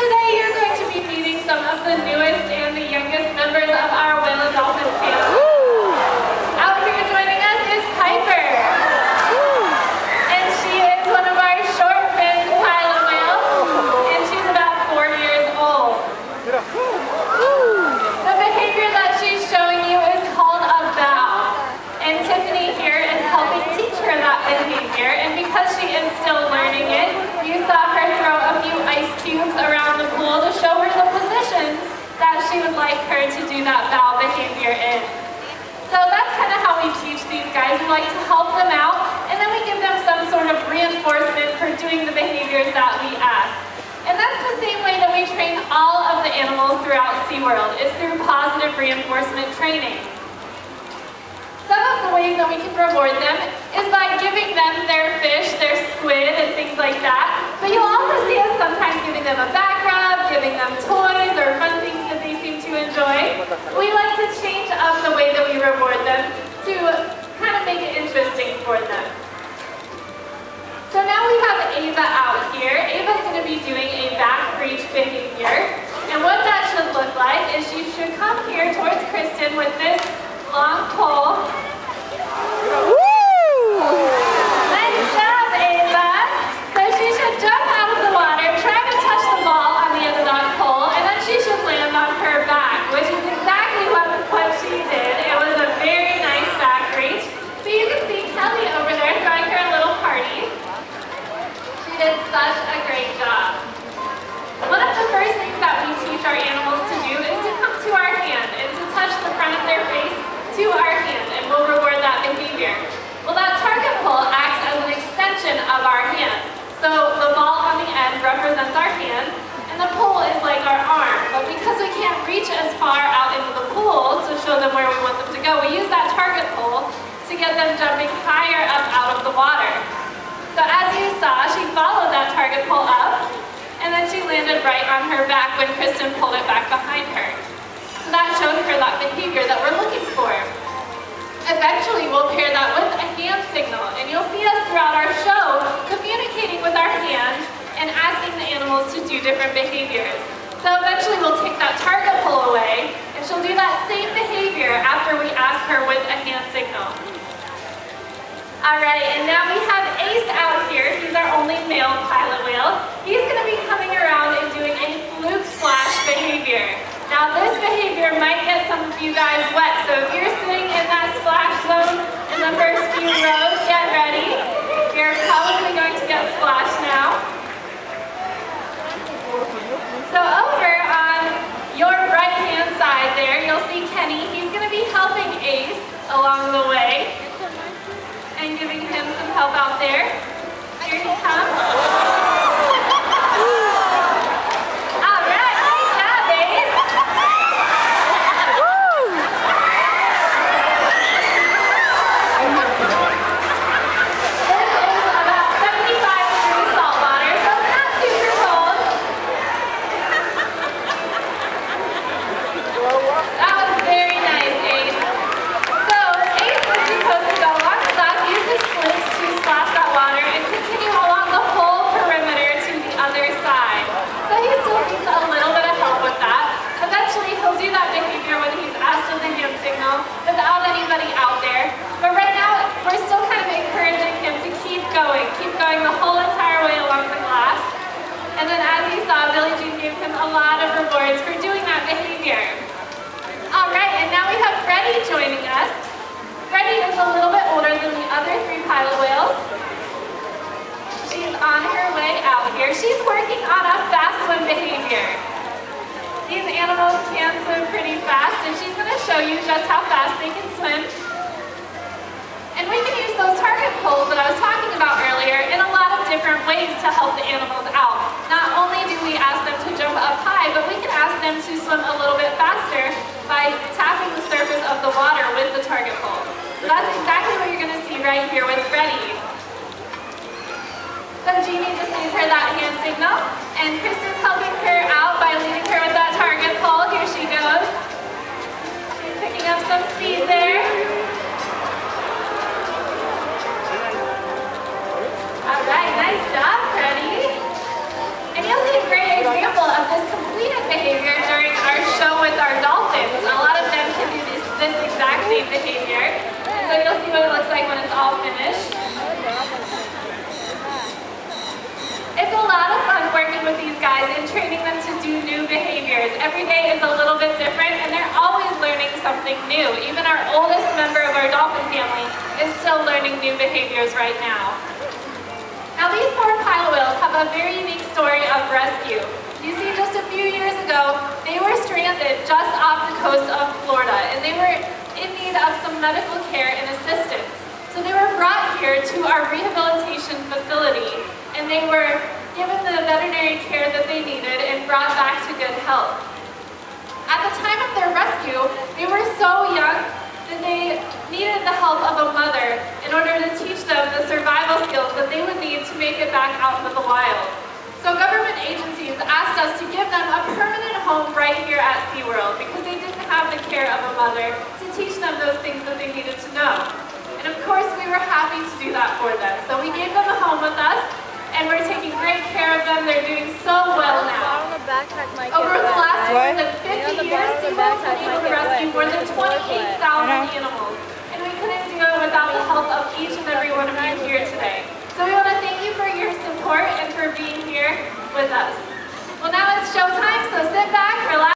today you're going to be meeting some of the newest and the youngest members of our whale and dolphin family. Out here joining us is Piper. And she is one of our short-finned pilot whales, and she's about 4 years old. The behavior that she's showing you is called a bow. And Tiffany here is helping teach her that behavior, and because she is still learning it, you saw her throw a few ice cubes around the pool to show her the positions that she would like her to do that bow behavior in. So that's kind of how we teach these guys. We like to help them out, and then we give them some sort of reinforcement for doing the behaviors that we ask. And that's the same way that we train all of the animals throughout SeaWorld, is through positive reinforcement training. Some of the ways that we can reward them is by giving them their fish, their squid, and things like that. But you'll also see us sometimes giving them a back rub, giving them toys or fun things that they seem to enjoy. We like to change up the way that we reward them to kind of make it interesting for them. So now we have Ava out here. Ava's going to be doing a back reach behavior. And what that should look like is she should come here towards Kristen with this long pole. Nice job, Ava. So she should jump out of the water, try to touch the ball on the end of that pole, and then she should land on her back, which is exactly what she did. It was a very nice back reach. So you can see Kelly over there throwing her a little party. She did such a great job. One of the first things that we teach our animals to do is to come to our hand and to touch the front of their face to our hand, and we'll reward that behavior. Well, that target pole acts as an extension of our hand. So the ball on the end represents our hand, and the pole is like our arm. But because we can't reach as far out into the pool to show them where we want them to go, we use that target pole to get them jumping higher up out of the water. So as you saw, she followed that target pole up, and then she landed right on her back when Kristen pulled it back behind her. So that showed her that behavior that we're looking for. Eventually, we'll pair that with a hand signal, and you'll see us throughout our show communicating with our hands and asking the animals to do different behaviors. So eventually, we'll take that target pole away, and she'll do that same behavior after we ask her with a hand signal. Alright, and now we have Ace out here. He's our only male pilot whale. He's going to be coming around and doing a fluke splash behavior. Now this behavior might get some of you guys wet, so if you're sitting in that splash zone in the first few rows, get ready. You're probably going to get splashed now. So over on your right hand side there, you'll see Kenny. He's going to be helping Ace along the way and giving him some help out there. Here he comes. Without anybody out there. But right now, we're still kind of encouraging him to keep going the whole entire way along the glass. And then as you saw, Billie Jean gave him a lot of rewards for doing that behavior. Alright, and now we have Freddi joining us. Freddi is a little bit older than the other 3 pilot whales. She's on her way out here. She's working on a fast swim behavior. These animals can swim pretty fast, and she's going to show you just how fast they can swim. And we can use those target poles that I was talking about earlier in a lot of different ways to help the animals out. Not only do we ask them to jump up high, but we can ask them to swim a little bit faster by tapping the surface of the water with the target pole. So that's exactly what you're going to see right here with Freddi. So Jeannie just gives her that hand signal, and Kristen's helping her out by leading her with that target pole. Here she goes. She's picking up some speed there. Alright, nice job, Freddi. And you'll see a great example of this behavior. And so you'll see what it looks like when it's all finished. It's a lot of fun working with these guys and training them to do new behaviors. Every day is a little bit different and they're always learning something new. Even our oldest member of our dolphin family is still learning new behaviors right now. Now these 4 pilot whales have a very unique story of rescue. You see, just a few years ago, they were stranded just off the coast of Florida and they were in need of some medical care and assistance. So they were brought here to our rehabilitation facility and they were given the veterinary care that they needed and brought back to good health. At the time of their rescue, they were so young that they needed the help of a mother in order to teach them the survival skills that they would need to make it back out into the wild. So government agencies asked us to give them a permanent home right here at SeaWorld because they didn't have the care of a mother to teach them those things that they needed to know. And of course, we were happy to do that for them. So we gave them a home with us, and we're taking great care of them. They're doing so well now. Over the last more than 50 years, SeaWorld's been able to rescue more than 28,000 animals. And we couldn't do it without the help of each and every one of you here today. So we want to thank you for your support and for being here with us. Well, now it's showtime, so sit back, relax.